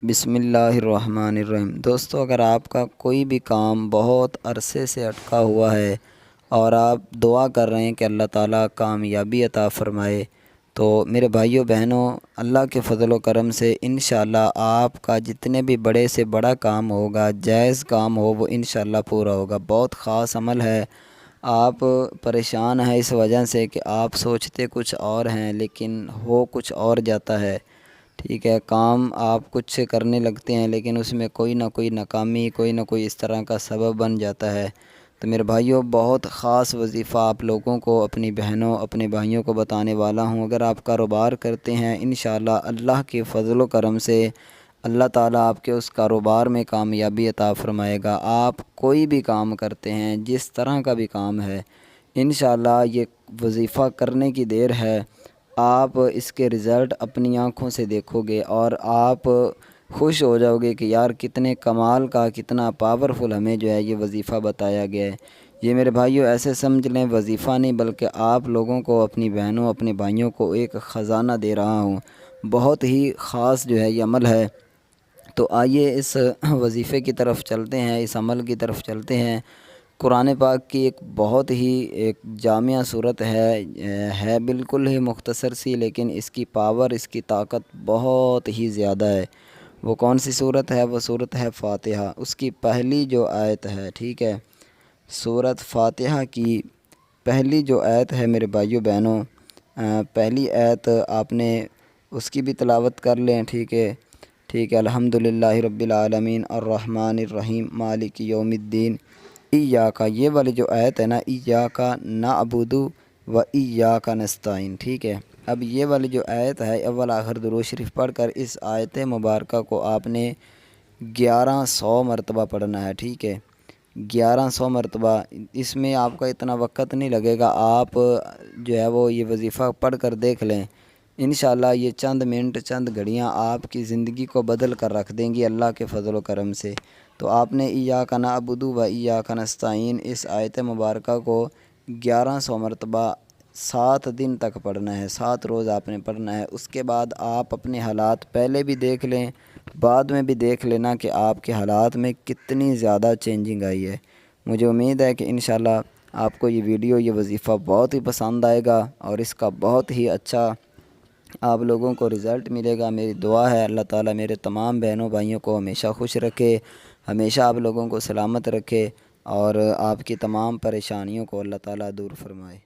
بسم اللہ الرحمن الرحیم۔ دوستو، اگر آپ کا کوئی بھی کام بہت عرصے سے اٹکا ہوا ہے اور آپ دعا کر رہے ہیں کہ اللہ تعالیٰ کامیابی عطا فرمائے، تو میرے بھائیوں بہنوں، اللہ کے فضل و کرم سے انشاءاللہ آپ کا جتنے بھی بڑے سے بڑا کام ہوگا، جائز کام ہو، وہ انشاءاللہ پورا ہوگا۔ بہت خاص عمل ہے۔ آپ پریشان ہیں اس وجہ سے کہ آپ سوچتے کچھ اور ہیں لیکن ہو کچھ اور جاتا ہے۔ ٹھیک ہے، کام آپ کچھ کرنے لگتے ہیں لیکن اس میں کوئی نہ کوئی ناکامی، کوئی نہ کوئی اس طرح کا سبب بن جاتا ہے۔ تو میرے بھائیوں، بہت خاص وظیفہ آپ لوگوں کو، اپنی بہنوں، اپنے بھائیوں کو بتانے والا ہوں۔ اگر آپ کاروبار کرتے ہیں، انشاءاللہ اللہ کے فضل و کرم سے اللہ تعالیٰ آپ کے اس کاروبار میں کامیابی عطا فرمائے گا۔ آپ کوئی بھی کام کرتے ہیں، جس طرح کا بھی کام ہے، انشاءاللہ یہ وظیفہ کرنے کی دیر ہے۔ آپ اس کے رزلٹ اپنی آنکھوں سے دیکھو گے اور آپ خوش ہو جاؤ گے کہ یار کتنے کمال کا، کتنا پاورفل ہمیں جو ہے یہ وظیفہ بتایا گیا ہے۔ یہ میرے بھائیوں ایسے سمجھ لیں وظیفہ نہیں، بلکہ آپ لوگوں کو، اپنی بہنوں، اپنے بھائیوں کو ایک خزانہ دے رہا ہوں۔ بہت ہی خاص جو ہے یہ عمل ہے۔ تو آئیے اس وظیفے کی طرف چلتے ہیں، اس عمل کی طرف چلتے ہیں۔ قرآن پاک کی ایک بہت ہی ایک جامع صورت ہے بالکل ہی مختصر سی، لیکن اس کی پاور، اس کی طاقت بہت ہی زیادہ ہے۔ وہ کون سی صورت ہے؟ وہ صورت ہے فاتحہ۔ اس کی پہلی جو آیت ہے، ٹھیک ہے، سورۃ فاتحہ کی پہلی جو آیت ہے میرے بھائیوں بہنوں، پہلی آیت آپ نے اس کی بھی تلاوت کر لیں، ٹھیک ہے۔ الحمدللہ رب العالمین الرحمن الرحیم مالک یوم الدین ایاک، یہ والی جو آیت ہے نا، ایاک نعبد و ایاک نستعین، ٹھیک ہے۔ اب یہ والی جو آیت ہے، اول آخر درود شریف پڑھ کر اس آیت مبارکہ کو آپ نے 1100 مرتبہ پڑھنا ہے، ٹھیک ہے۔ 1100 مرتبہ، اس میں آپ کا اتنا وقت نہیں لگے گا۔ آپ جو ہے وہ یہ وظیفہ پڑھ کر دیکھ لیں، انشاءاللہ یہ چند منٹ، چند گھڑیاں آپ کی زندگی کو بدل کر رکھ دیں گی اللہ کے فضل و کرم سے۔ تو آپ نے ایاک نعبد و ایاک نستعین اس آیت مبارکہ کو 1100 مرتبہ 7 دن تک پڑھنا ہے، 7 روز آپ نے پڑھنا ہے۔ اس کے بعد آپ اپنے حالات پہلے بھی دیکھ لیں، بعد میں بھی دیکھ لینا کہ آپ کے حالات میں کتنی زیادہ چینجنگ آئی ہے۔ مجھے امید ہے کہ انشاءاللہ آپ کو یہ ویڈیو، یہ وظیفہ بہت ہی پسند آئے گا اور اس کا بہت ہی اچھا آپ لوگوں کو رزلٹ ملے گا۔ میری دعا ہے اللہ تعالیٰ میرے تمام بہنوں بھائیوں کو ہمیشہ خوش رکھے، ہمیشہ آپ لوگوں کو سلامت رکھے اور آپ کی تمام پریشانیوں کو اللہ تعالیٰ دور فرمائے۔